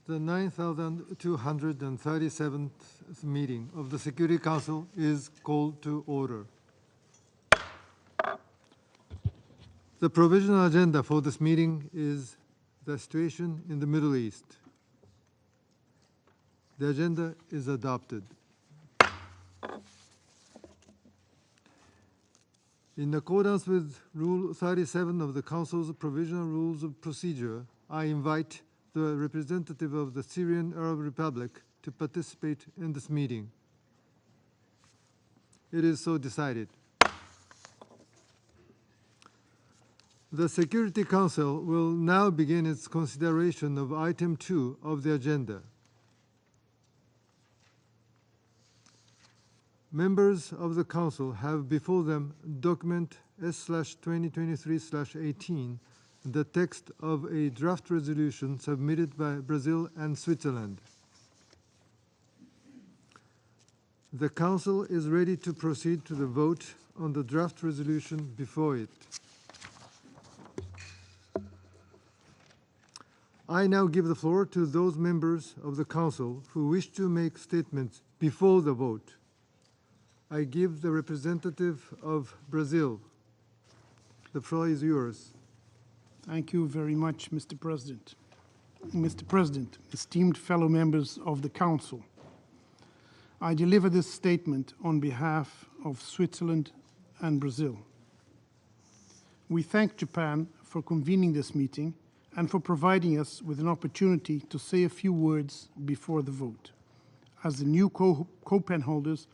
The 9,237th meeting of the Security Council is called to order. The provisional agenda for this meeting is the situation in the Middle East. The agenda is adopted. In accordance with Rule 37 of the Council's Provisional Rules of Procedure, I invite the representative of the Syrian Arab Republic to participate in this meeting. It is so decided. The Security Council will now begin its consideration of Item 2 of the agenda. Members of the Council have before them document S/2023/18, the text of a draft resolution submitted by Brazil and Switzerland. The Council is ready to proceed to the vote on the draft resolution before it. I now give the floor to those members of the Council who wish to make statements before the vote. I give the representative of Brazil. The floor is yours. Thank you very much, Mr. President. Mr. President, esteemed fellow members of the Council, I deliver this statement on behalf of Switzerland and Brazil. We thank Japan for convening this meeting and for providing us with an opportunity to say a few words before the vote, as the new co-pen holders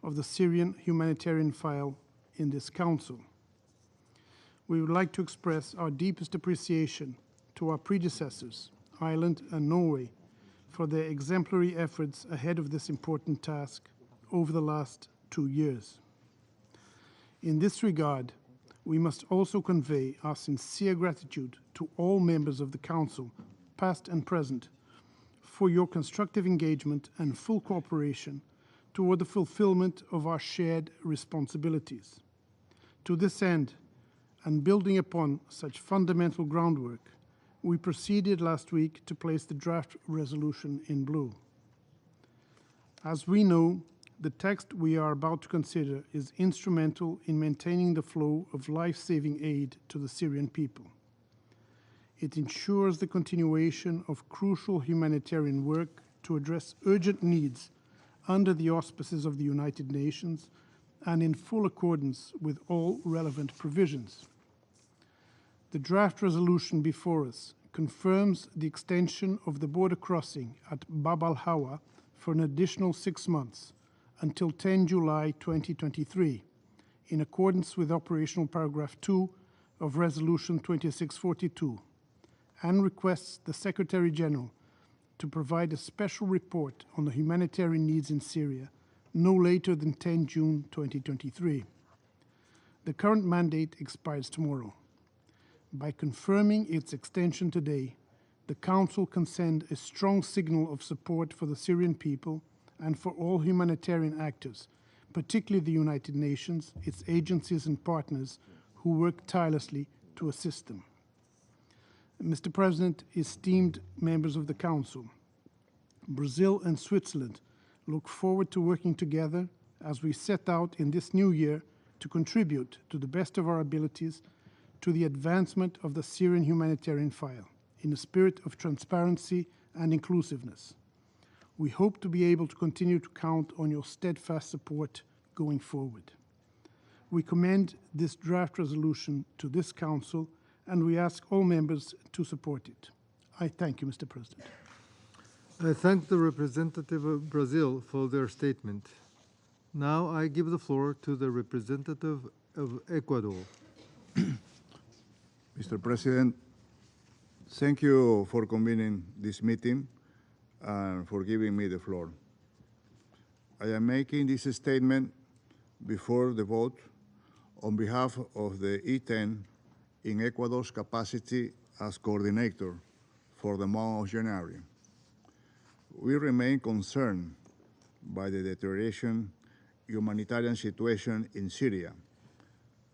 of the Syrian humanitarian file in this Council. We would like to express our deepest appreciation to our predecessors, Ireland and Norway, for their exemplary efforts ahead of this important task over the last 2 years. In this regard, we must also convey our sincere gratitude to all members of the Council, past and present, for your constructive engagement and full cooperation toward the fulfillment of our shared responsibilities. To this end, and building upon such fundamental groundwork, we proceeded last week to place the draft resolution in blue. As we know, the text we are about to consider is instrumental in maintaining the flow of life-saving aid to the Syrian people. It ensures the continuation of crucial humanitarian work to address urgent needs under the auspices of the United Nations and in full accordance with all relevant provisions. The draft resolution before us confirms the extension of the border crossing at Bab al-Hawa for an additional 6 months until 10 July 2023, in accordance with operational paragraph 2 of Resolution 2642, and requests the Secretary General to provide a special report on the humanitarian needs in Syria no later than 10 June 2023. The current mandate expires tomorrow. By confirming its extension today, the Council can send a strong signal of support for the Syrian people and for all humanitarian actors, particularly the United Nations, its agencies and partners who work tirelessly to assist them. Mr. President, esteemed members of the Council, Brazil and Switzerland look forward to working together as we set out in this new year to contribute to the best of our abilities to the advancement of the Syrian humanitarian file in a spirit of transparency and inclusiveness. We hope to be able to continue to count on your steadfast support going forward. We commend this draft resolution to this Council, and we ask all members to support it. I thank you, Mr. President. I thank the representative of Brazil for their statement. Now I give the floor to the representative of Ecuador. Mr. President, thank you for convening this meeting and for giving me the floor. I am making this statement before the vote on behalf of the E10 in Ecuador's capacity as coordinator for the month of January. We remain concerned by the deterioration humanitarian situation in Syria,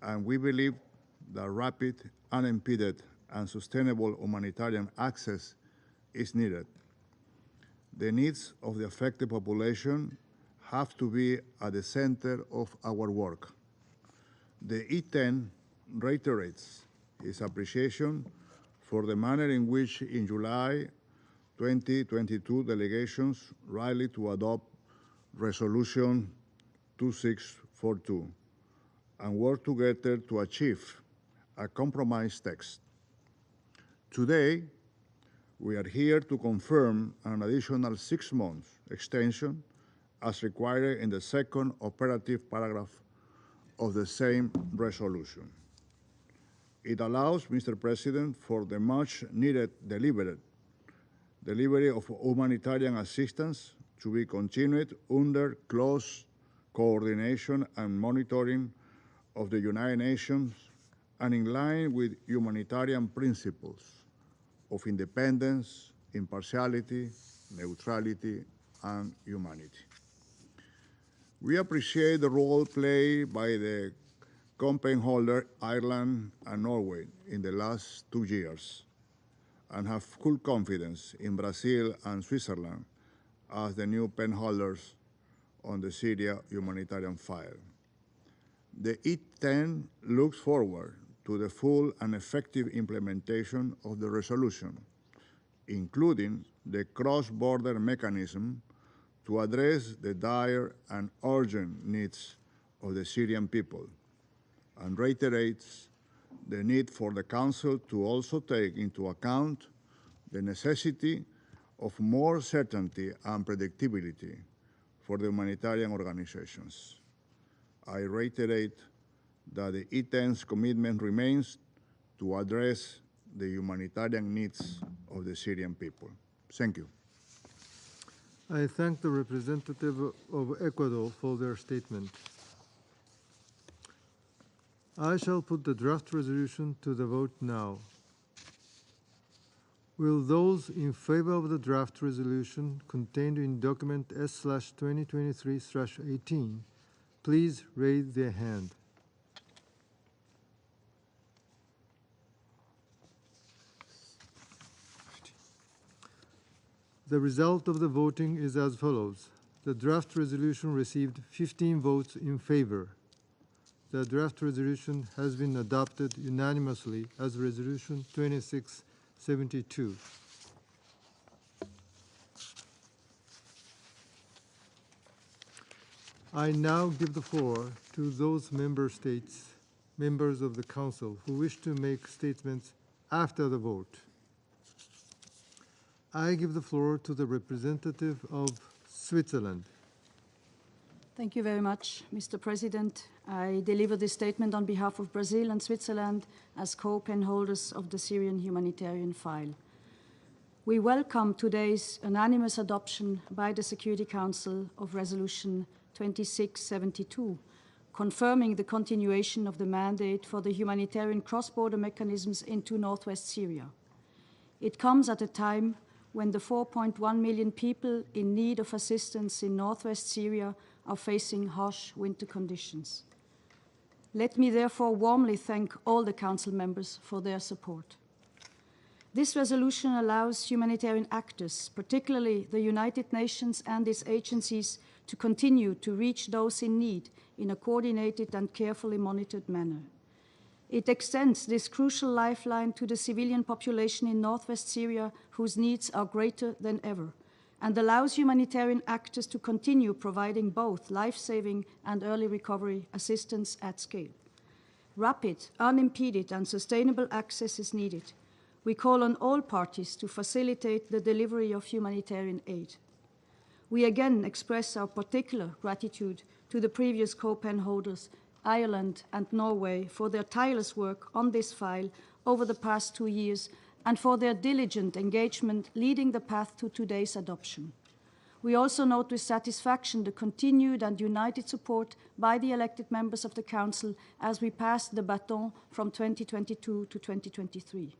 and we believe that rapid, unimpeded and sustainable humanitarian access is needed. The needs of the affected population have to be at the center of our work. The E10 reiterates its appreciation for the manner in which in July 2022 delegations rallied to adopt Resolution 2642 and work together to achieve a compromise text. Today, we are here to confirm an additional 6 months extension as required in the second operative paragraph of the same resolution. It allows, Mr. President, for the much needed delivery of humanitarian assistance to be continued under close coordination and monitoring of the United Nations and in line with humanitarian principles of independence, impartiality, neutrality, and humanity. We appreciate the role played by the campaign holder, Ireland and Norway, in the last 2 years, and have full confidence in Brazil and Switzerland as the new pen holders on the Syria humanitarian file. The E10 looks forward to the full and effective implementation of the resolution, including the cross-border mechanism to address the dire and urgent needs of the Syrian people, and reiterates the need for the Council to also take into account the necessity of more certainty and predictability for the humanitarian organizations. I reiterate that the E10's commitment remains to address the humanitarian needs of the Syrian people. Thank you. I thank the representative of Ecuador for their statement. I shall put the draft resolution to the vote now. Will those in favor of the draft resolution contained in document S/2023/18 please raise their hand? The result of the voting is as follows. The draft resolution received 15 votes in favor. The draft resolution has been adopted unanimously as Resolution 2672. I now give the floor to those members of the Council who wish to make statements after the vote. I give the floor to the representative of Switzerland. Thank you very much, Mr. President. I deliver this statement on behalf of Brazil and Switzerland as co-pen holders of the Syrian humanitarian file. We welcome today's unanimous adoption by the Security Council of Resolution 2672, confirming the continuation of the mandate for the humanitarian cross-border mechanisms into northwest Syria. It comes at a time when the 4.1 million people in need of assistance in northwest Syria are facing harsh winter conditions. Let me therefore warmly thank all the Council members for their support. This resolution allows humanitarian actors, particularly the United Nations and its agencies, to continue to reach those in need in a coordinated and carefully monitored manner. It extends this crucial lifeline to the civilian population in northwest Syria, whose needs are greater than ever, and allows humanitarian actors to continue providing both life-saving and early recovery assistance at scale. Rapid, unimpeded, and sustainable access is needed. We call on all parties to facilitate the delivery of humanitarian aid. We again express our particular gratitude to the previous co-pen holders, Ireland and Norway, for their tireless work on this file over the past 2 years and for their diligent engagement leading the path to today's adoption. We also note with satisfaction the continued and united support by the elected members of the Council as we pass the baton from 2022 to 2023.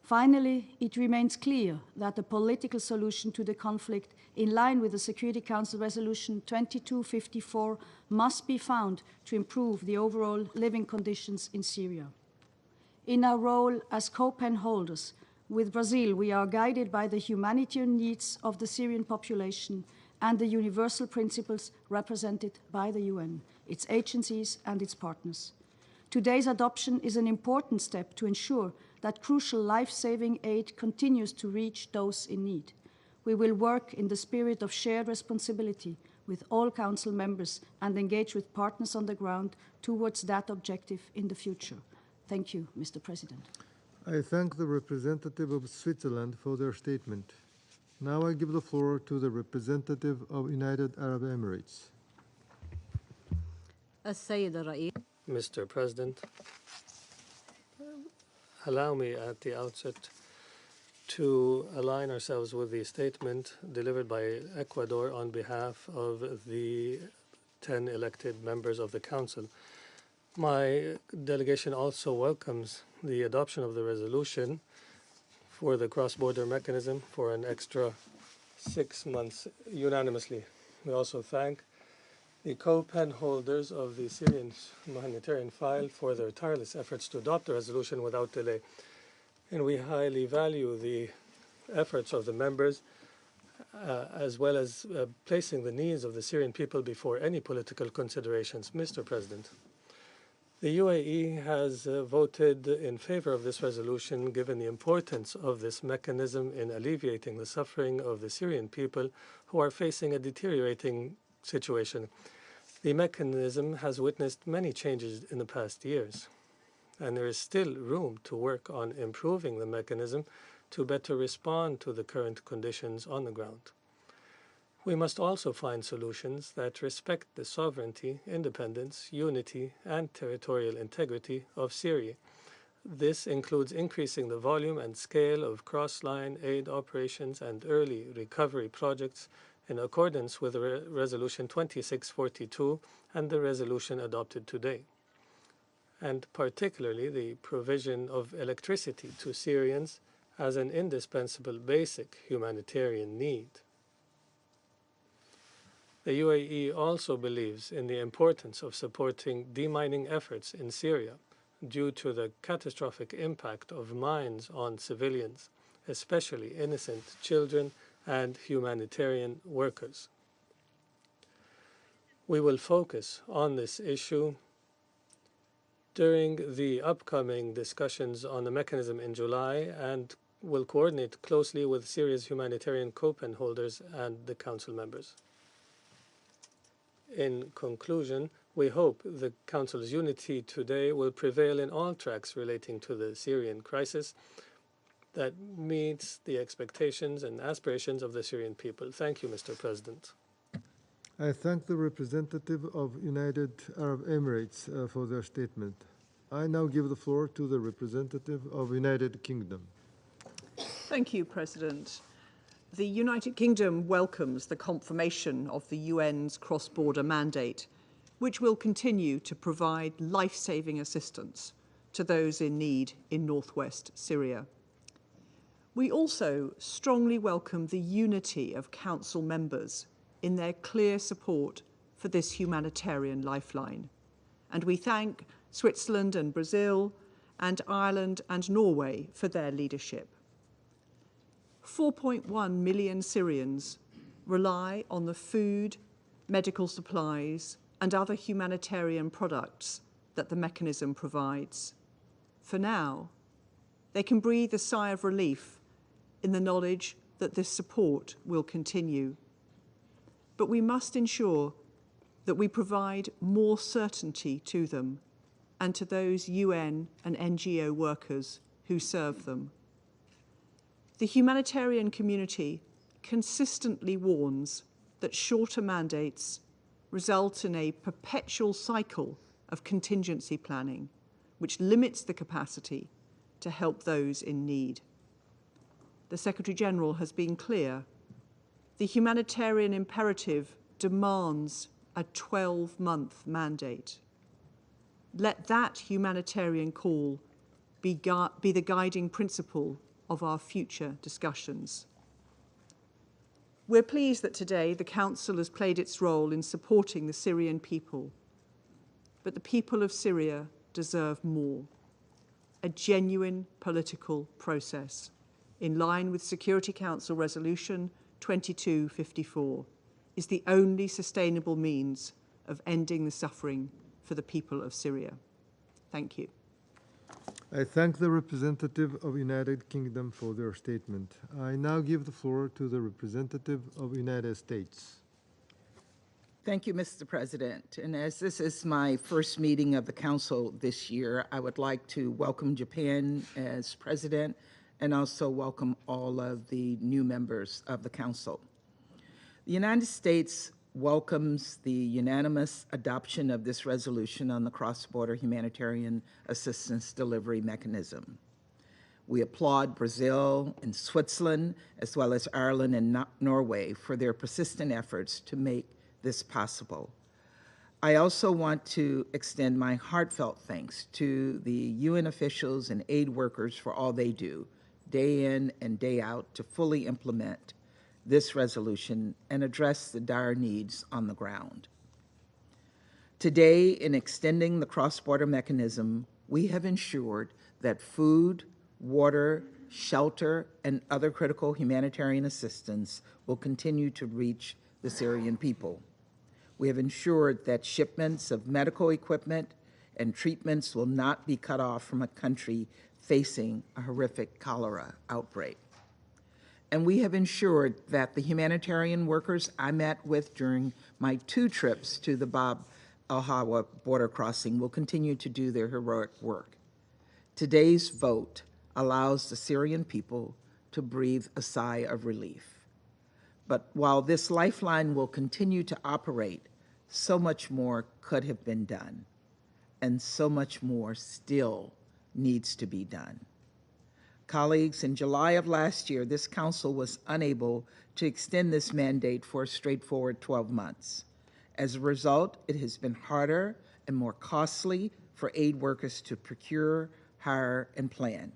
Finally, it remains clear that a political solution to the conflict in line with the Security Council Resolution 2254 must be found to improve the overall living conditions in Syria. In our role as co-pen holders with Brazil, we are guided by the humanitarian needs of the Syrian population and the universal principles represented by the UN, its agencies and its partners. Today's adoption is an important step to ensure that crucial life-saving aid continues to reach those in need. We will work in the spirit of shared responsibility with all Council members and engage with partners on the ground towards that objective in the future. Thank you, Mr. President. I thank the representative of Switzerland for their statement. Now I give the floor to the representative of United Arab Emirates. Mr. President, allow me at the outset to align ourselves with the statement delivered by Ecuador on behalf of the 10 elected members of the Council. My delegation also welcomes the adoption of the resolution for the cross-border mechanism for an extra 6 months unanimously. We also thank the co-pen holders of the Syrian humanitarian file for their tireless efforts to adopt the resolution without delay. And we highly value the efforts of the members as well as placing the needs of the Syrian people before any political considerations. Mr. President, the UAE has voted in favor of this resolution given the importance of this mechanism in alleviating the suffering of the Syrian people who are facing a deteriorating situation. The mechanism has witnessed many changes in the past years, and there is still room to work on improving the mechanism to better respond to the current conditions on the ground. We must also find solutions that respect the sovereignty, independence, unity, and territorial integrity of Syria. This includes increasing the volume and scale of cross-line aid operations and early recovery projects in accordance with Resolution 2642 and the resolution adopted today, and particularly the provision of electricity to Syrians as an indispensable basic humanitarian need. The UAE also believes in the importance of supporting demining efforts in Syria due to the catastrophic impact of mines on civilians, especially innocent children and humanitarian workers. We will focus on this issue during the upcoming discussions on the mechanism in July and will coordinate closely with Syria's humanitarian co-pen holders and the Council members. In conclusion, we hope the Council's unity today will prevail in all tracks relating to the Syrian crisis that meets the expectations and aspirations of the Syrian people. Thank you, Mr. President. I thank the representative of United Arab Emirates for their statement. I now give the floor to the representative of United Kingdom. Thank you, President. The United Kingdom welcomes the confirmation of the UN's cross-border mandate, which will continue to provide life-saving assistance to those in need in northwest Syria. We also strongly welcome the unity of Council members in their clear support for this humanitarian lifeline. And we thank Switzerland and Brazil and Ireland and Norway for their leadership. 4.1 million Syrians rely on the food, medical supplies, and other humanitarian products that the mechanism provides. For now, they can breathe a sigh of relief in the knowledge that this support will continue. But we must ensure that we provide more certainty to them and to those UN and NGO workers who serve them. The humanitarian community consistently warns that shorter mandates result in a perpetual cycle of contingency planning, which limits the capacity to help those in need. The Secretary-General has been clear. The humanitarian imperative demands a 12-month mandate. Let that humanitarian call be the guiding principle of our future discussions. We're pleased that today the Council has played its role in supporting the Syrian people, but the people of Syria deserve more. a genuine political process in line with Security Council Resolution 2254 is the only sustainable means of ending the suffering for the people of Syria. Thank you. I thank the representative of United Kingdom for their statement. I now give the floor to the representative of United States. Thank you, Mr. President. And as this is my first meeting of the Council this year, I would like to welcome Japan as President and also welcome all of the new members of the Council. The United States welcomes the unanimous adoption of this resolution on the cross-border humanitarian assistance delivery mechanism. We applaud Brazil and Switzerland, as well as Ireland and Norway, for their persistent efforts to make this possible. I also want to extend my heartfelt thanks to the UN officials and aid workers for all they do, day in and day out, to fully implement this resolution and address the dire needs on the ground. Today, in extending the cross-border mechanism, we have ensured that food, water, shelter, and other critical humanitarian assistance will continue to reach the Syrian people. We have ensured that shipments of medical equipment and treatments will not be cut off from a country facing a horrific cholera outbreak. And we have ensured that the humanitarian workers I met with during my 2 trips to the Bab al-Hawa border crossing will continue to do their heroic work. Today's vote allows the Syrian people to breathe a sigh of relief. But while this lifeline will continue to operate, so much more could have been done, and so much more still needs to be done. Colleagues, in July of last year, this Council was unable to extend this mandate for a straightforward 12 months. As a result, it has been harder and more costly for aid workers to procure, hire, and plan.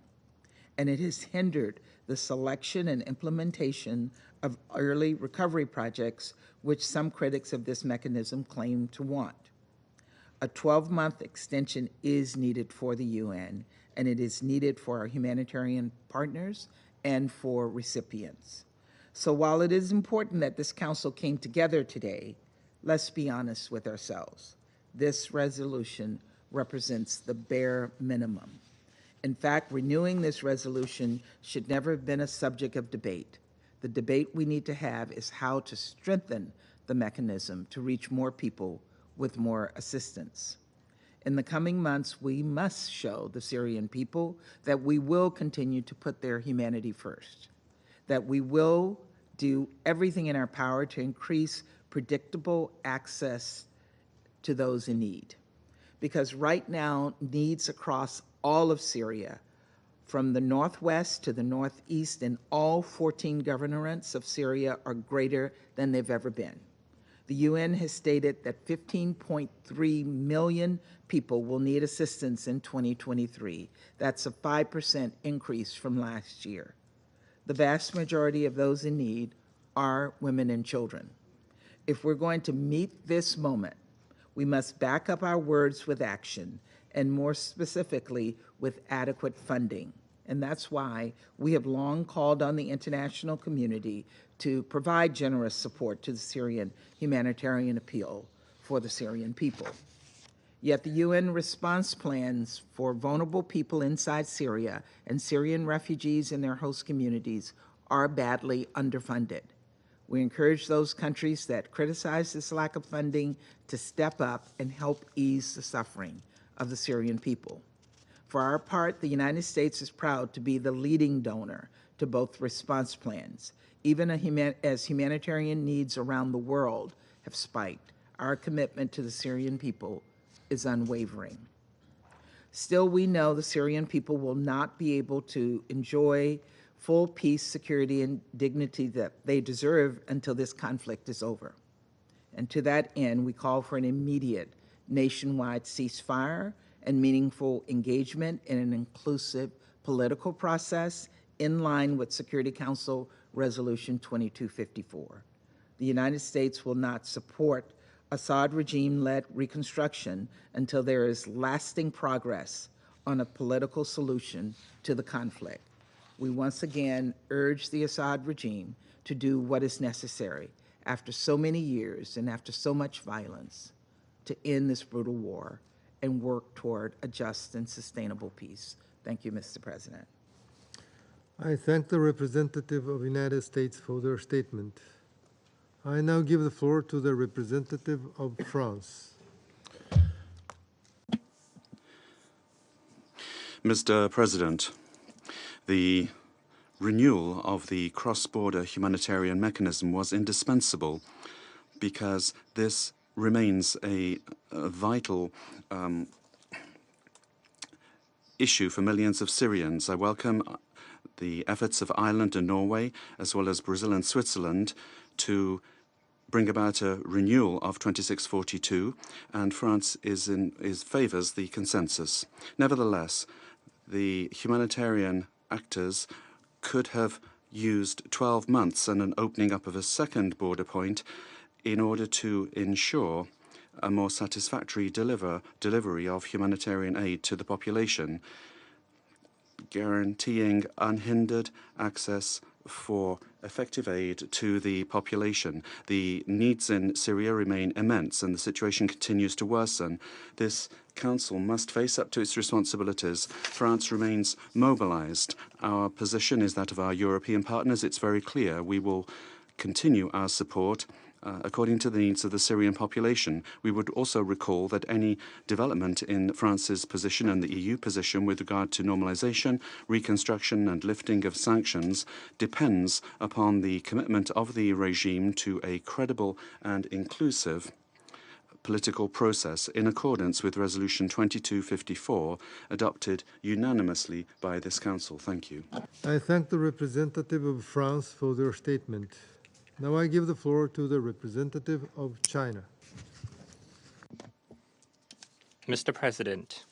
And it has hindered the selection and implementation of early recovery projects, which some critics of this mechanism claim to want. A 12-month extension is needed for the UN, and it is needed for our humanitarian partners and for recipients. So while it is important that this Council came together today, let's be honest with ourselves. This resolution represents the bare minimum. In fact, renewing this resolution should never have been a subject of debate. The debate we need to have is how to strengthen the mechanism to reach more people with more assistance. In the coming months, we must show the Syrian people that we will continue to put their humanity first, that we will do everything in our power to increase predictable access to those in need. Because right now, needs across all of Syria, from the northwest to the northeast in all 14 governorates of Syria, are greater than they've ever been. The UN has stated that 15.3 million people will need assistance in 2023. That's a 5% increase from last year. The vast majority of those in need are women and children. If we're going to meet this moment, we must back up our words with action, and more specifically, with adequate funding. And that's why we have long called on the international community to provide generous support to the Syrian humanitarian appeal for the Syrian people. Yet the UN response plans for vulnerable people inside Syria and Syrian refugees in their host communities are badly underfunded. We encourage those countries that criticize this lack of funding to step up and help ease the suffering of the Syrian people. For our part, the United States is proud to be the leading donor to both response plans. Even as humanitarian needs around the world have spiked, our commitment to the Syrian people is unwavering. Still, we know the Syrian people will not be able to enjoy full peace, security, and dignity that they deserve until this conflict is over. And to that end, we call for an immediate nationwide ceasefire and meaningful engagement in an inclusive political process in line with Security Council Resolution 2254. The United States will not support Assad regime-led reconstruction until there is lasting progress on a political solution to the conflict. We once again urge the Assad regime to do what is necessary after so many years and after so much violence to end this brutal war and work toward a just and sustainable peace. Thank you, Mr. President. I thank the representative of the United States for their statement. I now give the floor to the representative of France. Mr. President, the renewal of the cross-border humanitarian mechanism was indispensable because this remains a vital issue for millions of Syrians. I welcome the efforts of Ireland and Norway, as well as Brazil and Switzerland, to bring about a renewal of 2642, and France favors the consensus. Nevertheless, the humanitarian actors could have used 12 months and an opening up of a second border point in order to ensure a more satisfactory delivery of humanitarian aid to the population, guaranteeing unhindered access for effective aid to the population. The needs in Syria remain immense and the situation continues to worsen. This Council must face up to its responsibilities. France remains mobilized. Our position is that of our European partners. It's very clear. We will continue our support according to the needs of the Syrian population. We would also recall that any development in France's position and the EU position with regard to normalization, reconstruction and lifting of sanctions depends upon the commitment of the regime to a credible and inclusive political process in accordance with Resolution 2254 adopted unanimously by this Council. Thank you. I thank the representative of France for their statement. Now I give the floor to the representative of China. Mr. President,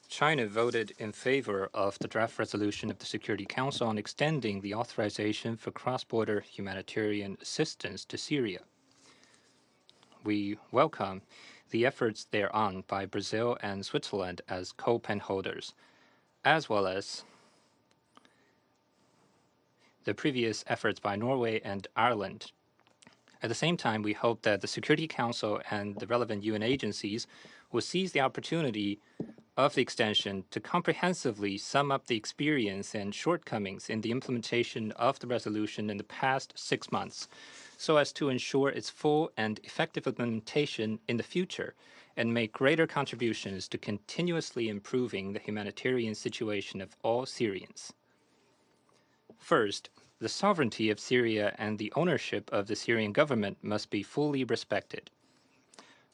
China voted in favor of the draft resolution of the Security Council on extending the authorization for cross-border humanitarian assistance to Syria. We welcome the efforts thereon by Brazil and Switzerland as co-pen holders, as well as the previous efforts by Norway and Ireland. At the same time, we hope that the Security Council and the relevant UN agencies will seize the opportunity of the extension to comprehensively sum up the experience and shortcomings in the implementation of the resolution in the past 6 months, so as to ensure its full and effective implementation in the future and make greater contributions to continuously improving the humanitarian situation of all Syrians. First, the sovereignty of Syria and the ownership of the Syrian government must be fully respected.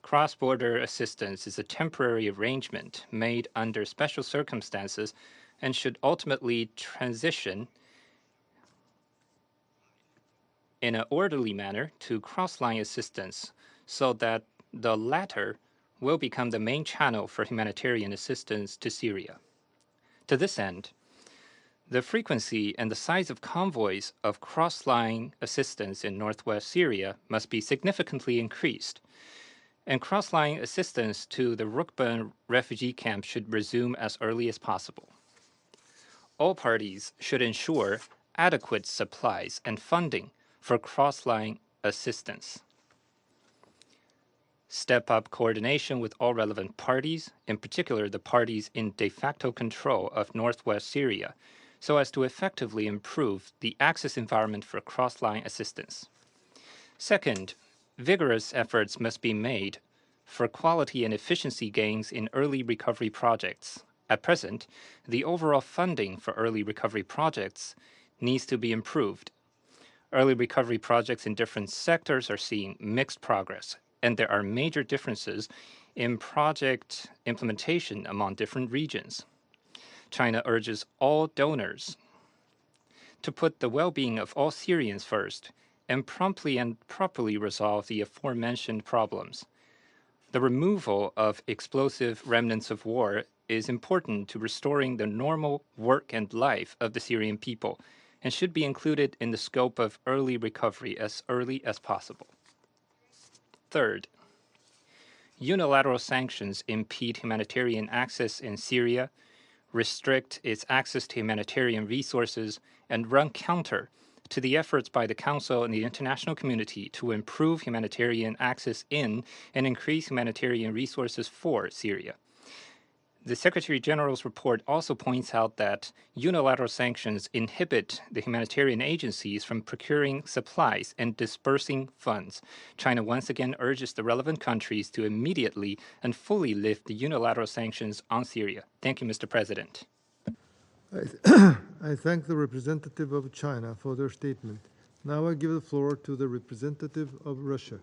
Cross-border assistance is a temporary arrangement made under special circumstances and should ultimately transition in an orderly manner to cross-line assistance so that the latter will become the main channel for humanitarian assistance to Syria. To this end, the frequency and the size of convoys of cross-line assistance in northwest Syria must be significantly increased, and cross-line assistance to the Rukban refugee camp should resume as early as possible. All parties should ensure adequate supplies and funding for cross-line assistance. Step up coordination with all relevant parties, in particular the parties in de facto control of northwest Syria, so as to effectively improve the access environment for cross-line assistance. Second, vigorous efforts must be made for quality and efficiency gains in early recovery projects. At present, the overall funding for early recovery projects needs to be improved. Early recovery projects in different sectors are seeing mixed progress, and there are major differences in project implementation among different regions. China urges all donors to put the well-being of all Syrians first and promptly and properly resolve the aforementioned problems. The removal of explosive remnants of war is important to restoring the normal work and life of the Syrian people and should be included in the scope of early recovery as early as possible. Third, unilateral sanctions impede humanitarian access in Syria, restrict its access to humanitarian resources, and run counter to the efforts by the Council and the international community to improve humanitarian access in and increase humanitarian resources for Syria. The Secretary General's report also points out that unilateral sanctions inhibit the humanitarian agencies from procuring supplies and dispersing funds. China once again urges the relevant countries to immediately and fully lift the unilateral sanctions on Syria. Thank you, Mr. President. I thank the representative of China for their statement. Now I give the floor to the representative of Russia.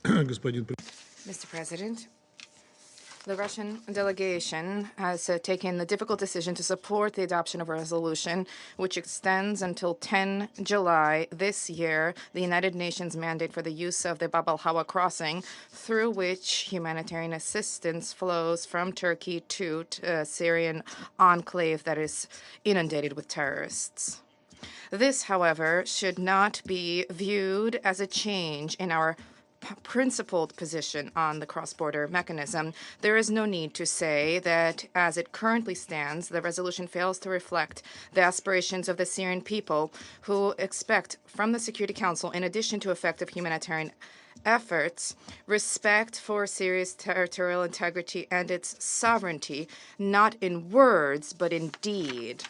Mr. President, the Russian delegation has taken the difficult decision to support the adoption of a resolution which extends until 10 July this year the United Nations mandate for the use of the Bab al-Hawa crossing, through which humanitarian assistance flows from Turkey to a Syrian enclave that is inundated with terrorists. This, however, should not be viewed as a change in our principled position on the cross-border mechanism. There is no need to say that, as it currently stands, the resolution fails to reflect the aspirations of the Syrian people, who expect from the Security Council, in addition to effective humanitarian efforts, respect for Syria's territorial integrity and its sovereignty, not in words, but in deed.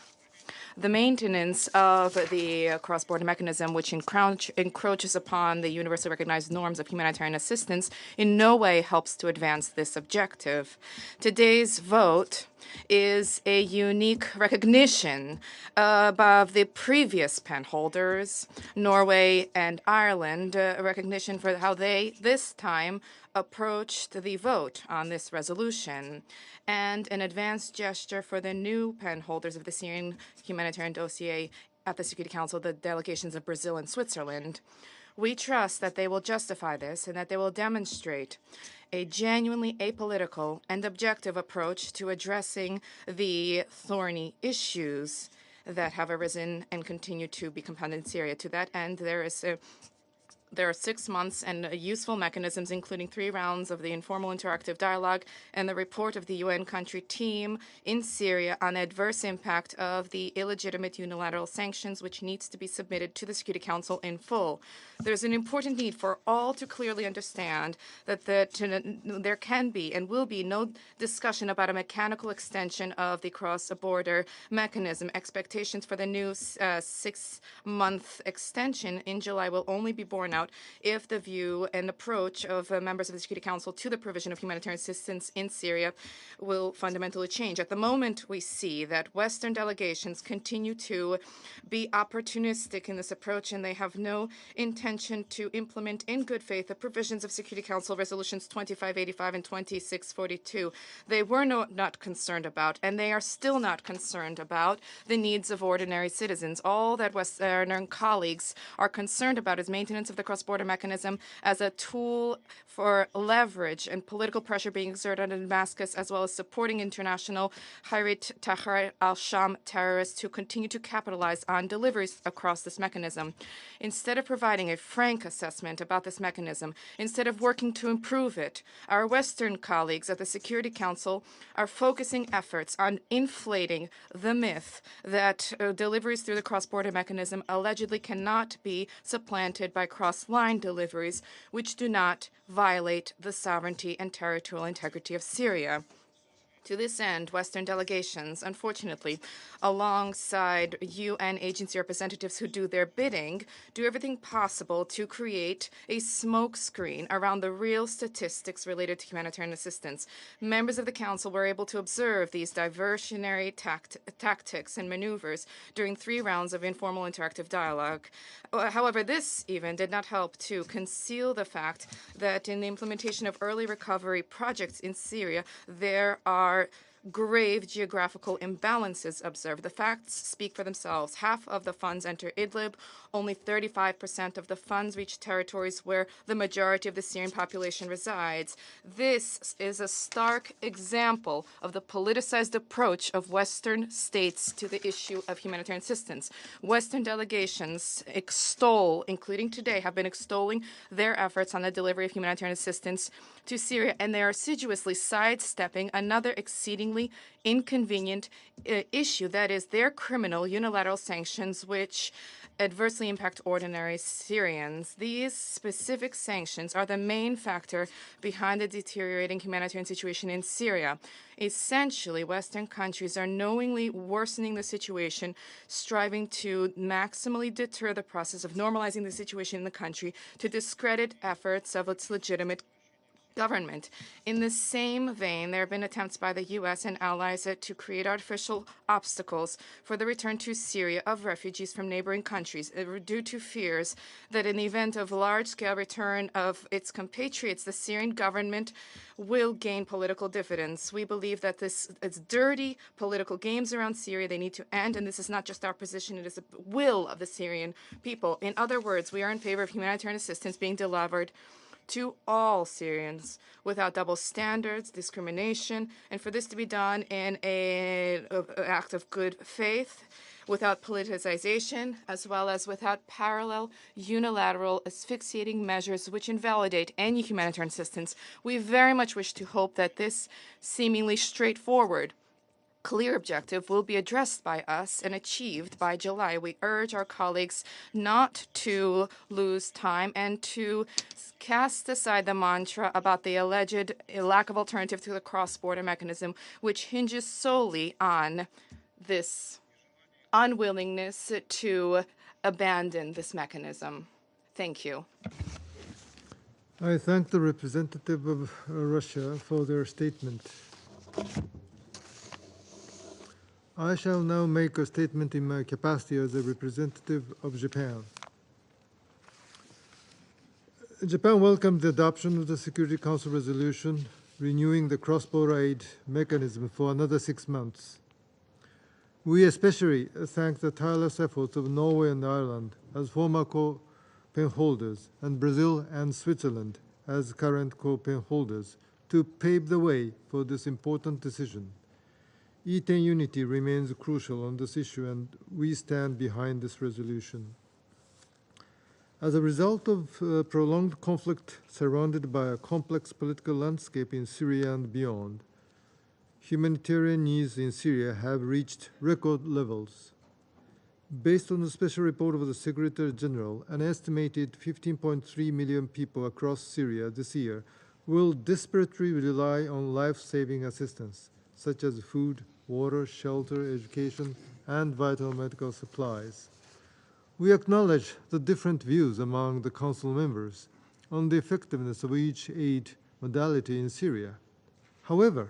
The maintenance of the cross-border mechanism, which encroaches upon the universally recognized norms of humanitarian assistance, in no way helps to advance this objective. Today's vote is a unique recognition of the previous pen holders, Norway and Ireland, a recognition for how they, this time, approached the vote on this resolution, and an advanced gesture for the new pen holders of the Syrian humanitarian dossier at the Security Council, the delegations of Brazil and Switzerland. We trust that they will justify this and that they will demonstrate a genuinely apolitical and objective approach to addressing the thorny issues that have arisen and continue to be compounded in Syria. To that end, there are 6 months and useful mechanisms, including 3 rounds of the informal interactive dialogue and the report of the UN country team in Syria on the adverse impact of the illegitimate unilateral sanctions, which needs to be submitted to the Security Council in full. There's an important need for all to clearly understand that there can be and will be no discussion about a mechanical extension of the cross-border mechanism. Expectations for the new 6-month extension in July will only be borne out if the view and approach of members of the Security Council to the provision of humanitarian assistance in Syria will fundamentally change. At the moment, we see that Western delegations continue to be opportunistic in this approach, and they have no intention to implement in good faith the provisions of Security Council resolutions 2585 and 2642. They were not concerned about, and they are still not concerned about, the needs of ordinary citizens. All that Western colleagues are concerned about is maintenance of the cross-border mechanism as a tool for leverage and political pressure being exerted in Damascus, as well as supporting international Hayat Tahrir al-Sham terrorists who continue to capitalize on deliveries across this mechanism. Instead of providing a frank assessment about this mechanism, instead of working to improve it, our Western colleagues at the Security Council are focusing efforts on inflating the myth that deliveries through the cross-border mechanism allegedly cannot be supplanted by cross-line deliveries, which do not violate the sovereignty and territorial integrity of Syria. To this end, Western delegations, unfortunately, alongside UN agency representatives who do their bidding, do everything possible to create a smokescreen around the real statistics related to humanitarian assistance. Members of the Council were able to observe these diversionary tactics and maneuvers during 3 rounds of informal interactive dialogue. However, this even did not help to conceal the fact that in the implementation of early recovery projects in Syria, there are grave geographical imbalances observed. The facts speak for themselves. Half of the funds enter Idlib. Only 35% of the funds reach territories where the majority of the Syrian population resides. This is a stark example of the politicized approach of Western states to the issue of humanitarian assistance. Western delegations extol, including today, have been extolling their efforts on the delivery of humanitarian assistance to Syria, and they are assiduously sidestepping another exceedingly inconvenient issue, that is their criminal unilateral sanctions, which adversely impact ordinary Syrians. These specific sanctions are the main factor behind the deteriorating humanitarian situation in Syria. Essentially, Western countries are knowingly worsening the situation, striving to maximally deter the process of normalizing the situation in the country, to discredit efforts of its legitimate government. In the same vein, there have been attempts by the U.S. and allies to create artificial obstacles for the return to Syria of refugees from neighboring countries, due to fears that in the event of large-scale return of its compatriots, the Syrian government will gain political dividends. We believe that it's dirty political games around Syria. They need to end, and this is not just our position, it is the will of the Syrian people. In other words, we are in favor of humanitarian assistance being delivered to all Syrians without double standards, discrimination, and for this to be done in an act of good faith, without politicization, as well as without parallel, unilateral, asphyxiating measures which invalidate any humanitarian assistance. We very much wish to hope that this seemingly straightforward clear objective will be addressed by us and achieved by July. We urge our colleagues not to lose time and to cast aside the mantra about the alleged lack of alternative to the cross-border mechanism, which hinges solely on this unwillingness to abandon this mechanism. Thank you. I thank the representative of Russia for their statement. I shall now make a statement in my capacity as a representative of Japan. Japan welcomed the adoption of the Security Council resolution renewing the cross-border aid mechanism for another 6 months. We especially thank the tireless efforts of Norway and Ireland as former co-pen holders and Brazil and Switzerland as current co-pen holders to pave the way for this important decision. E10 unity remains crucial on this issue, and we stand behind this resolution. As a result of prolonged conflict surrounded by a complex political landscape in Syria and beyond, humanitarian needs in Syria have reached record levels. Based on the special report of the Secretary General, an estimated 15.3 million people across Syria this year will desperately rely on life-saving assistance, such as food, water, shelter, education, and vital medical supplies. We acknowledge the different views among the Council members on the effectiveness of each aid modality in Syria. However,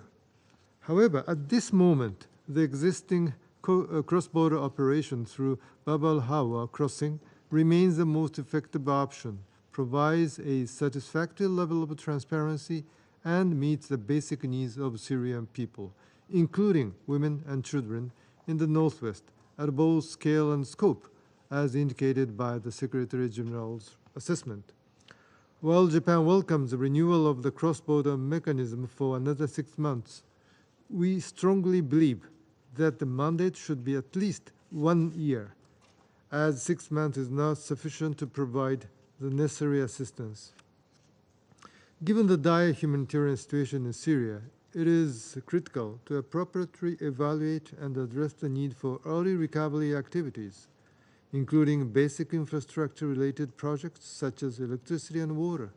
at this moment, the existing cross-border operation through Bab al-Hawa crossing remains the most effective option, provides a satisfactory level of transparency, and meets the basic needs of Syrian people, including women and children in the Northwest, at both scale and scope, as indicated by the Secretary General's assessment. While Japan welcomes the renewal of the cross-border mechanism for another 6 months, we strongly believe that the mandate should be at least 1 year, as 6 months is not sufficient to provide the necessary assistance. Given the dire humanitarian situation in Syria, it is critical to appropriately evaluate and address the need for early recovery activities, including basic infrastructure-related projects such as electricity and water.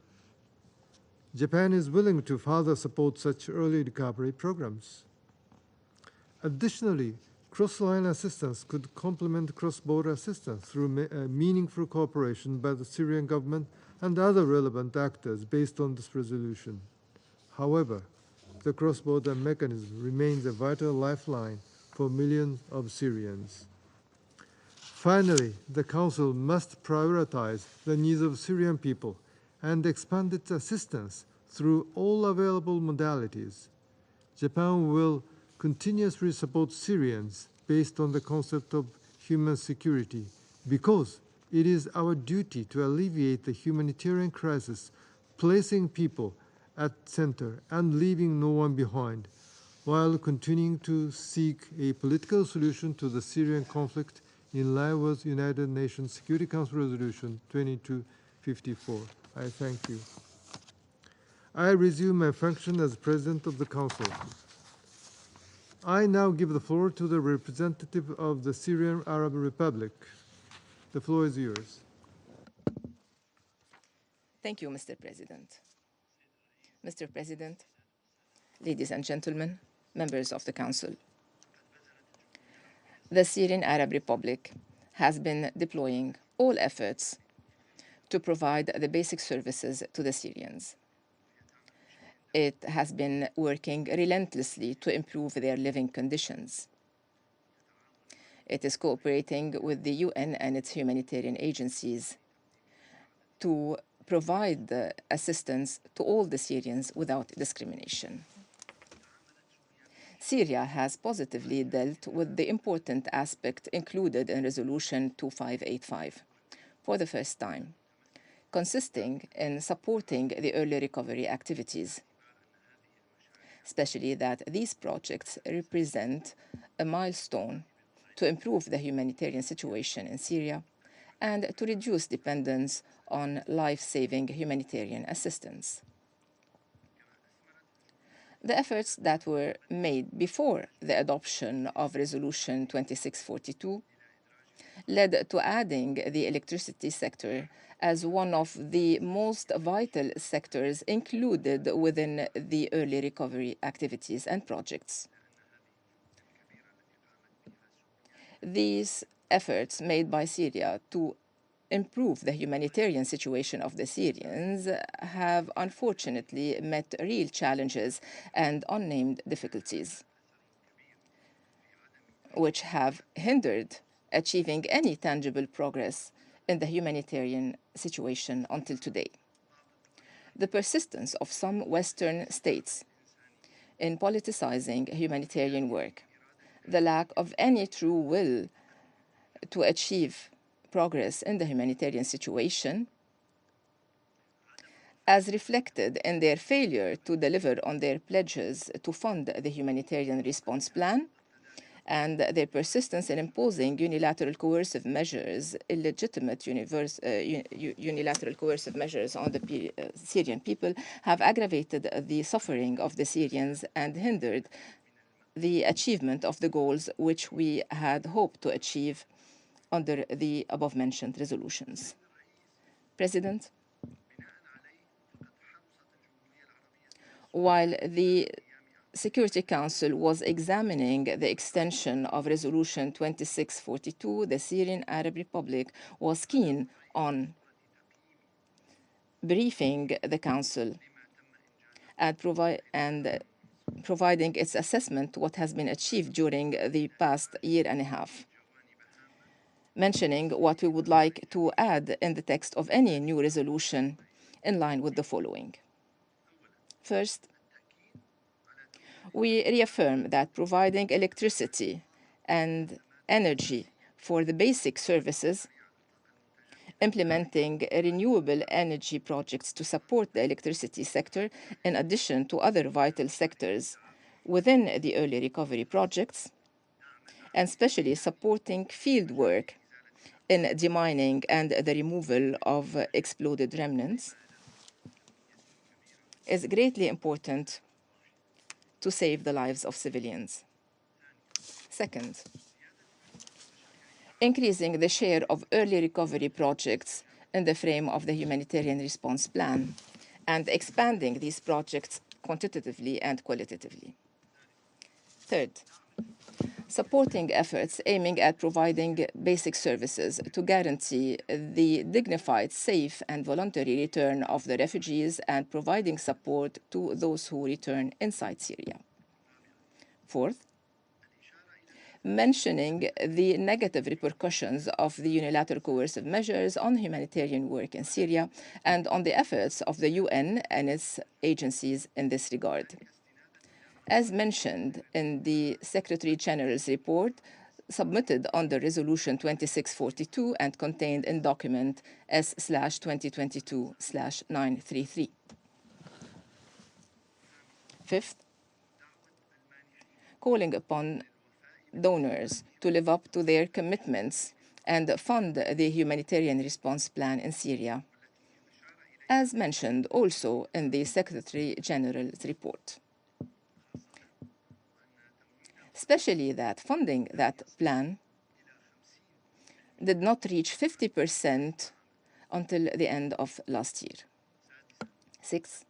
Japan is willing to further support such early recovery programs. Additionally, cross-line assistance could complement cross-border assistance through meaningful cooperation by the Syrian government and other relevant actors based on this resolution. However, the cross-border mechanism remains a vital lifeline for millions of Syrians. Finally, the Council must prioritize the needs of Syrian people and expand its assistance through all available modalities. Japan will continuously support Syrians based on the concept of human security because it is our duty to alleviate the humanitarian crisis, placing people at center and leaving no one behind, while continuing to seek a political solution to the Syrian conflict in line with United Nations Security Council Resolution 2254. I thank you. I resume my function as President of the Council. I now give the floor to the representative of the Syrian Arab Republic. The floor is yours. Thank you, Mr. President. Mr. President, ladies and gentlemen, members of the Council. The Syrian Arab Republic has been deploying all efforts to provide the basic services to the Syrians. It has been working relentlessly to improve their living conditions. It is cooperating with the UN and its humanitarian agencies to provide assistance to all the Syrians without discrimination. Syria has positively dealt with the important aspect included in Resolution 2585 for the first time, consisting in supporting the early recovery activities, especially that these projects represent a milestone to improve the humanitarian situation in Syria and to reduce dependence on life-saving humanitarian assistance. The efforts that were made before the adoption of Resolution 2642 led to adding the electricity sector as one of the most vital sectors included within the early recovery activities and projects. These efforts made by Syria to improve the humanitarian situation of the Syrians have unfortunately met real challenges and unnamed difficulties, which have hindered achieving any tangible progress in the humanitarian situation until today. The persistence of some Western states in politicizing humanitarian work, the lack of any true will to achieve progress in the humanitarian situation, as reflected in their failure to deliver on their pledges to fund the humanitarian response plan, and their persistence in imposing unilateral coercive measures, illegitimate unilateral coercive measures on the Syrian people, have aggravated the suffering of the Syrians and hindered the achievement of the goals which we had hoped to achieve under the above-mentioned resolutions. President, while the Security Council was examining the extension of Resolution 2642, the Syrian Arab Republic was keen on briefing the Council and providing its assessment to what has been achieved during the past year and a half, mentioning what we would like to add in the text of any new resolution in line with the following. First, we reaffirm that providing electricity and energy for the basic services, implementing renewable energy projects to support the electricity sector, in addition to other vital sectors within the early recovery projects, and especially supporting field work in demining and the removal of exploded remnants, is greatly important to save the lives of civilians. Second, increasing the share of early recovery projects in the frame of the humanitarian response plan and expanding these projects quantitatively and qualitatively. Third, supporting efforts aiming at providing basic services to guarantee the dignified, safe, and voluntary return of the refugees and providing support to those who return inside Syria. Fourth, mentioning the negative repercussions of the unilateral coercive measures on humanitarian work in Syria and on the efforts of the UN and its agencies in this regard. As mentioned in the Secretary General's report submitted under Resolution 2642 and contained in document S/2022/933. Fifth, calling upon donors to live up to their commitments and fund the humanitarian response plan in Syria, as mentioned also in the Secretary General's report. Especially that funding that plan did not reach 50% until the end of last year. Six,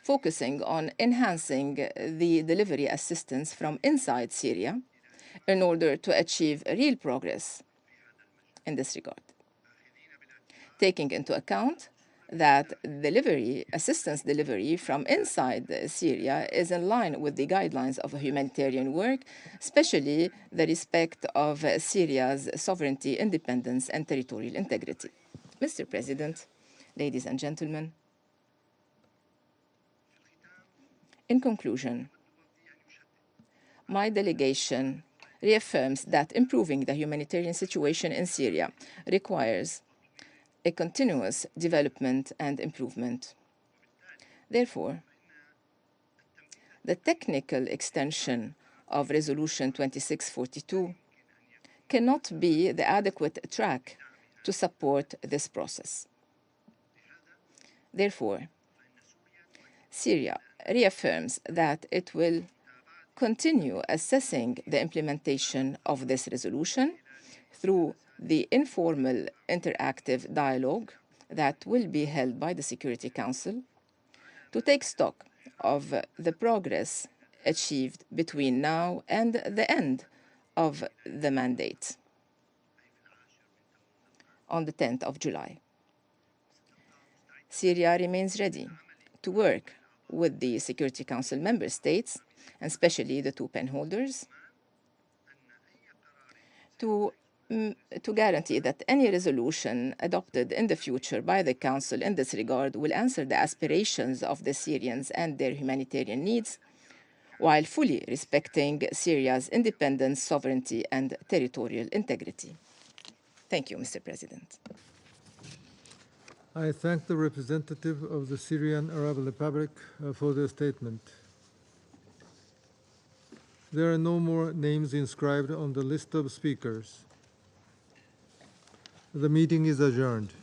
focusing on enhancing the delivery assistance from inside Syria in order to achieve real progress in this regard, taking into account that assistance delivery from inside Syria is in line with the guidelines of humanitarian work, especially the respect of Syria's sovereignty, independence, and territorial integrity. Mr. President, ladies and gentlemen, in conclusion, my delegation reaffirms that improving the humanitarian situation in Syria requires a continuous development and improvement. Therefore, the technical extension of Resolution 2642 cannot be the adequate track to support this process. Therefore, Syria reaffirms that it will continue assessing the implementation of this resolution through the informal interactive dialogue that will be held by the Security Council to take stock of the progress achieved between now and the end of the mandate on the 10th of July. Syria remains ready to work with the Security Council member states, and especially the two penholders, to guarantee that any resolution adopted in the future by the Council in this regard will answer the aspirations of the Syrians and their humanitarian needs, while fully respecting Syria's independence, sovereignty, and territorial integrity. Thank you, Mr. President. I thank the representative of the Syrian Arab Republic for their statement. There are no more names inscribed on the list of speakers. The meeting is adjourned.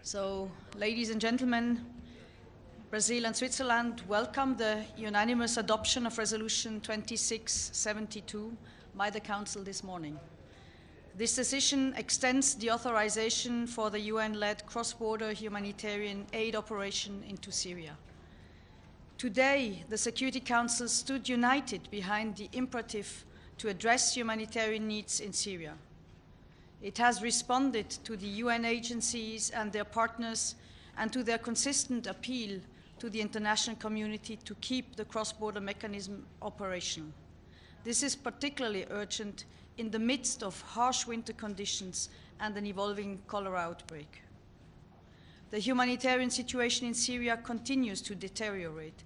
So, ladies and gentlemen, Brazil and Switzerland welcome the unanimous adoption of Resolution 2672 by the Council this morning. This decision extends the authorization for the UN-led cross-border humanitarian aid operation into Syria. Today, the Security Council stood united behind the imperative to address humanitarian needs in Syria. It has responded to the UN agencies and their partners and to their consistent appeal to the international community to keep the cross-border mechanism operational. This is particularly urgent in the midst of harsh winter conditions and an evolving cholera outbreak. The humanitarian situation in Syria continues to deteriorate.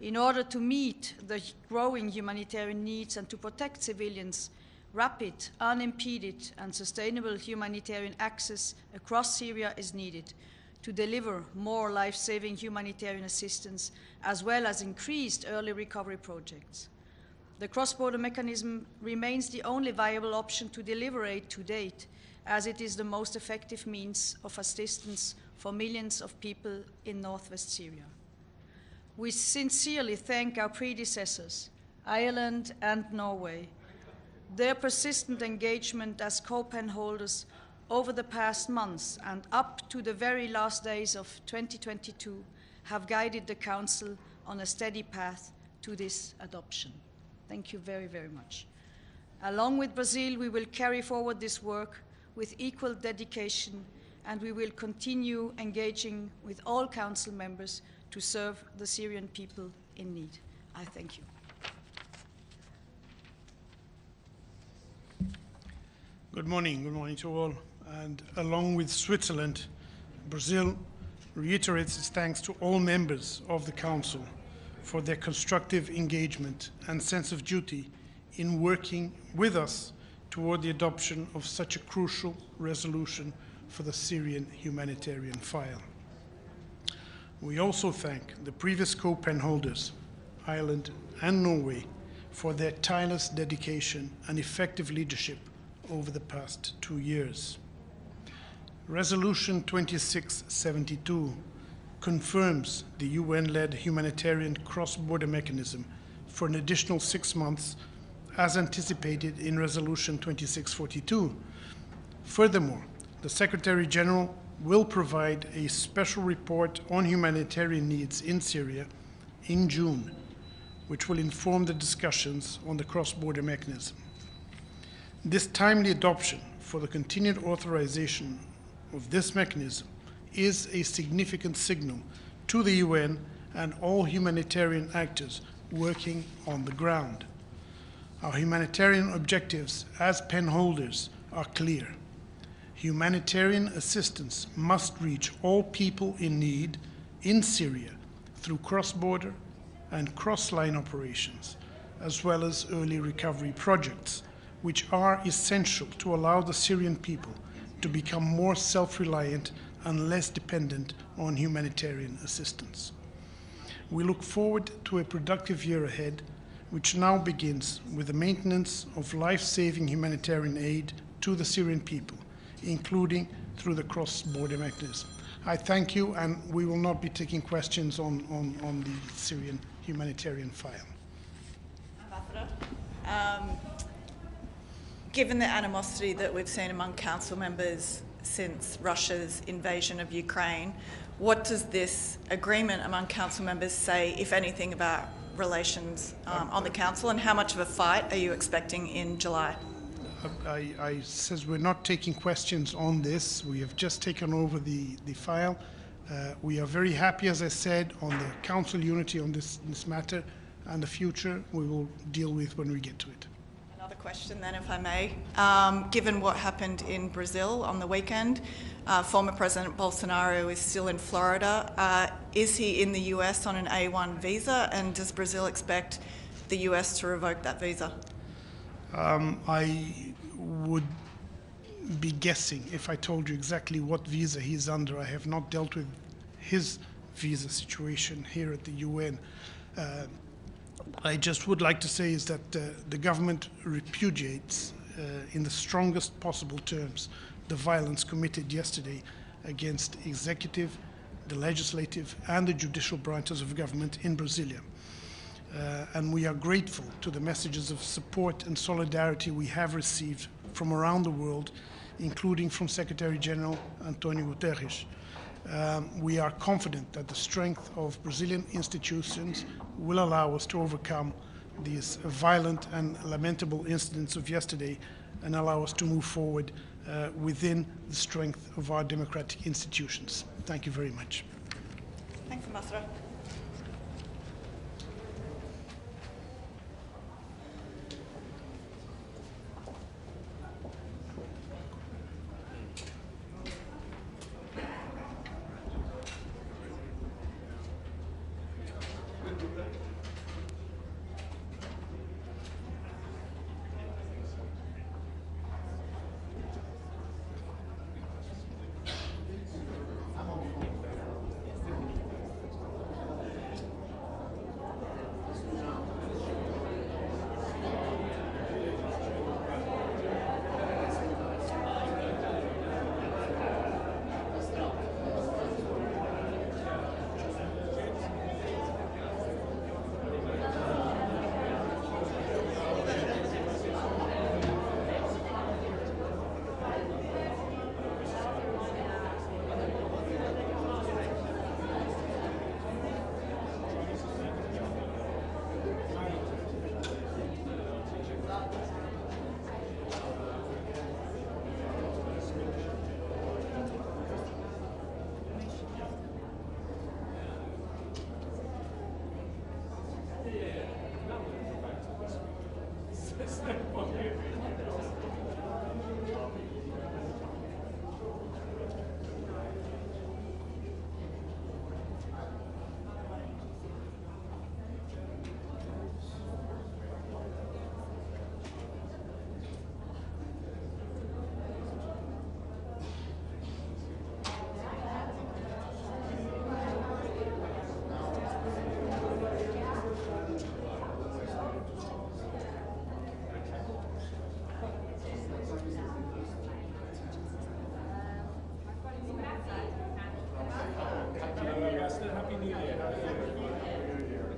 In order to meet the growing humanitarian needs and to protect civilians, rapid, unimpeded, and sustainable humanitarian access across Syria is needed to deliver more life-saving humanitarian assistance, as well as increased early recovery projects. The cross-border mechanism remains the only viable option to deliver aid to date, as it is the most effective means of assistance for millions of people in northwest Syria. We sincerely thank our predecessors, Ireland and Norway. Their persistent engagement as co-pen holders over the past months and up to the very last days of 2022 have guided the Council on a steady path to this adoption. Thank you very, very much. Along with Brazil, we will carry forward this work with equal dedication, and we will continue engaging with all Council members to serve the Syrian people in need. I thank you. Good morning to all. And along with Switzerland, Brazil reiterates its thanks to all members of the Council for their constructive engagement and sense of duty in working with us toward the adoption of such a crucial resolution for the Syrian humanitarian file. We also thank the previous co-pen holders, Ireland and Norway, for their tireless dedication and effective leadership over the past 2 years. Resolution 2672 confirms the UN-led humanitarian cross-border mechanism for an additional 6 months, as anticipated in Resolution 2642. Furthermore, the Secretary General will provide a special report on humanitarian needs in Syria in June, which will inform the discussions on the cross-border mechanism. This timely adoption for the continued authorization of this mechanism is a significant signal to the UN and all humanitarian actors working on the ground. Our humanitarian objectives as pen holders are clear. Humanitarian assistance must reach all people in need in Syria through cross-border and cross-line operations, as well as early recovery projects, which are essential to allow the Syrian people to become more self-reliant and less dependent on humanitarian assistance. We look forward to a productive year ahead, which now begins with the maintenance of life-saving humanitarian aid to the Syrian people, including through the cross-border mechanism. I thank you, and we will not be taking questions on the Syrian humanitarian file. Ambassador, given the animosity that we've seen among Council members since Russia's invasion of Ukraine, what does this agreement among Council members say, if anything, about relations on the Council, and how much of a fight are you expecting in July? I says we're not taking questions on this. We have just taken over the file. We are very happy, as I said, on the Council unity on this matter, and the future we will deal with when we get to it. Another question then, if I may. Given what happened in Brazil on the weekend, former President Bolsonaro is still in Florida. Is he in the US on an A1 visa, and does Brazil expect the US to revoke that visa? I would be guessing if I told you exactly what visa he's under. I have not dealt with his visa situation here at the UN. I just would like to say is that the government repudiates in the strongest possible terms the violence committed yesterday against executive, the legislative, and the judicial branches of government in Brasilia. And we are grateful to the messages of support and solidarity we have received from around the world, including from Secretary General Antonio Guterres. We are confident that the strength of Brazilian institutions will allow us to overcome these violent and lamentable incidents of yesterday and allow us to move forward within the strength of our democratic institutions. Thank you very much. Thanks, Ambassador.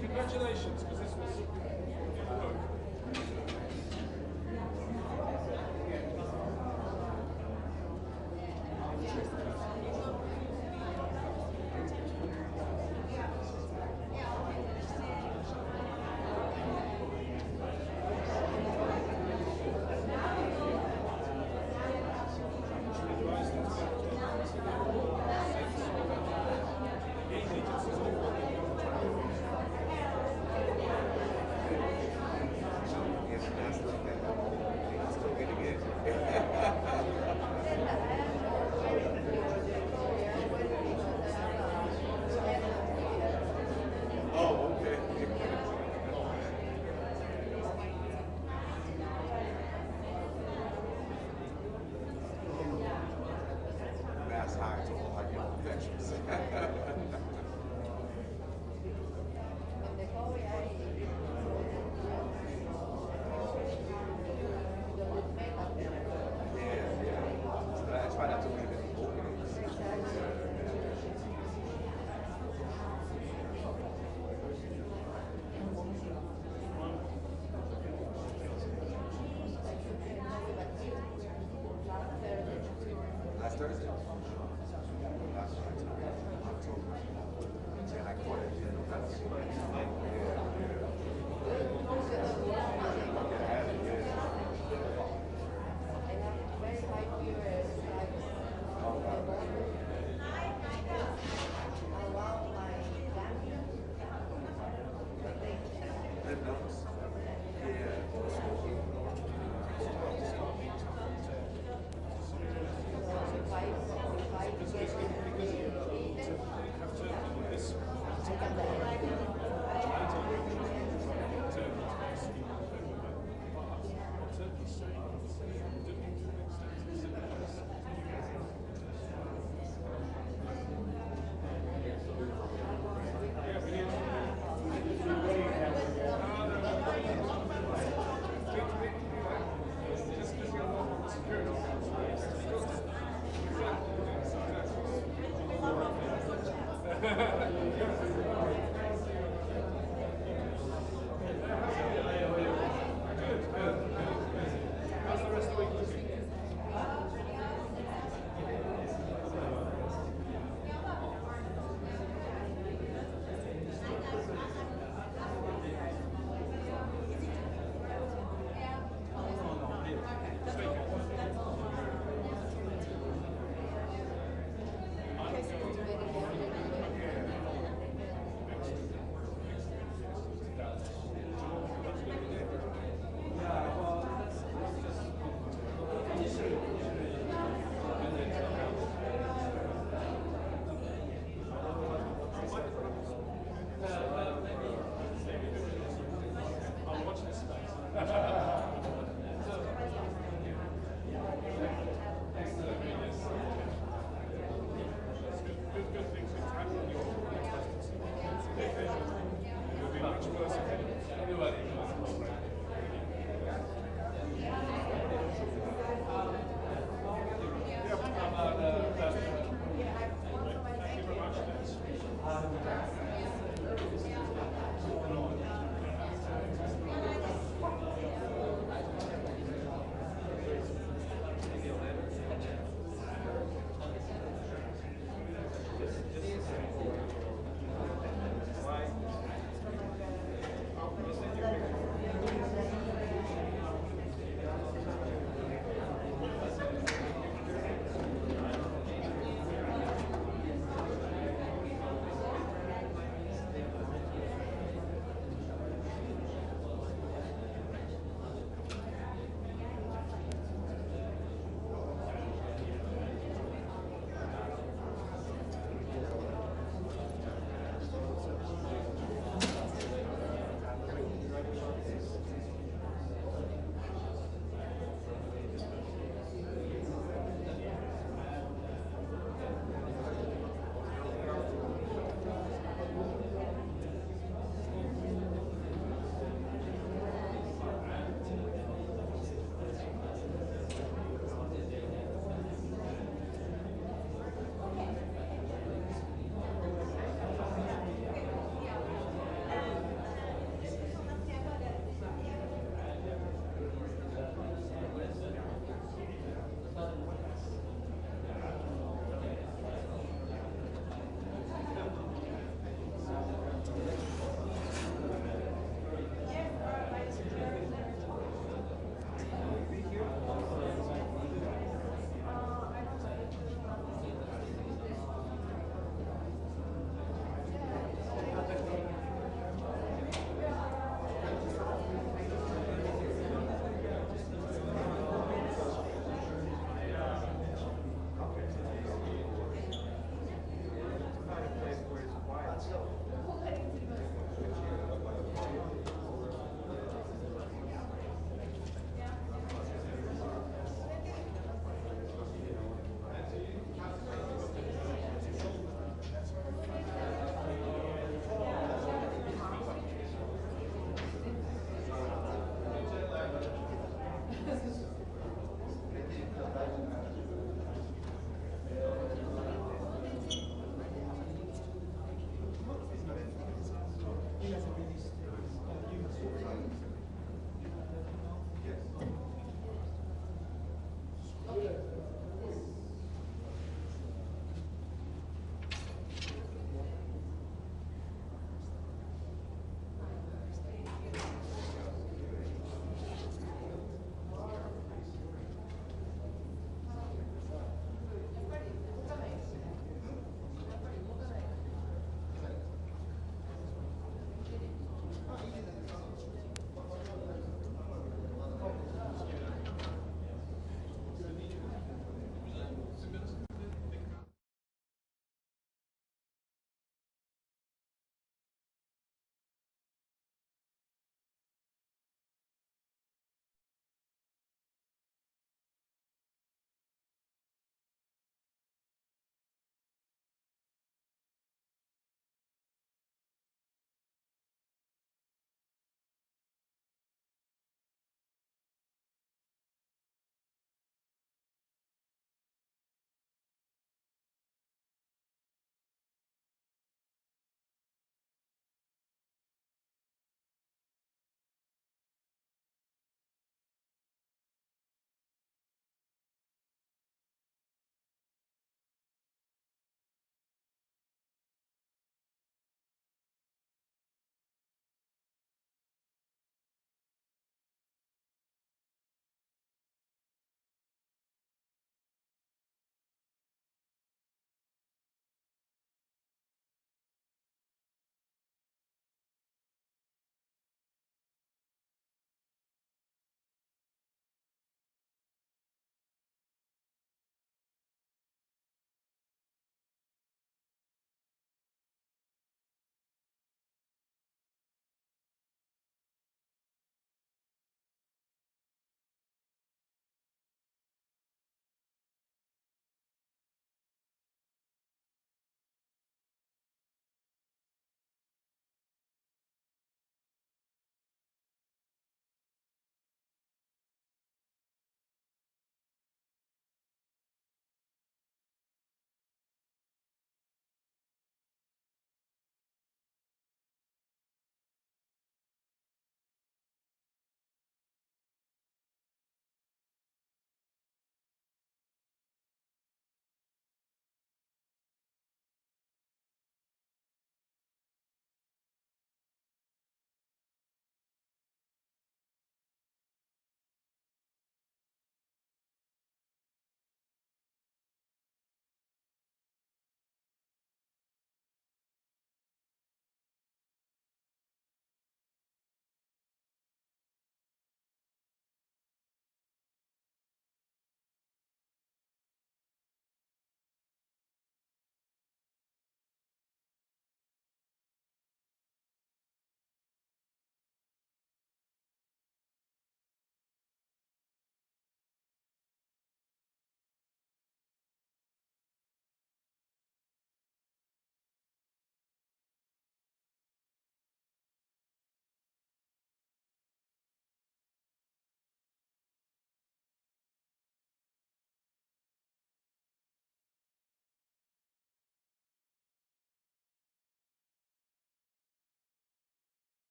Congratulations, because this was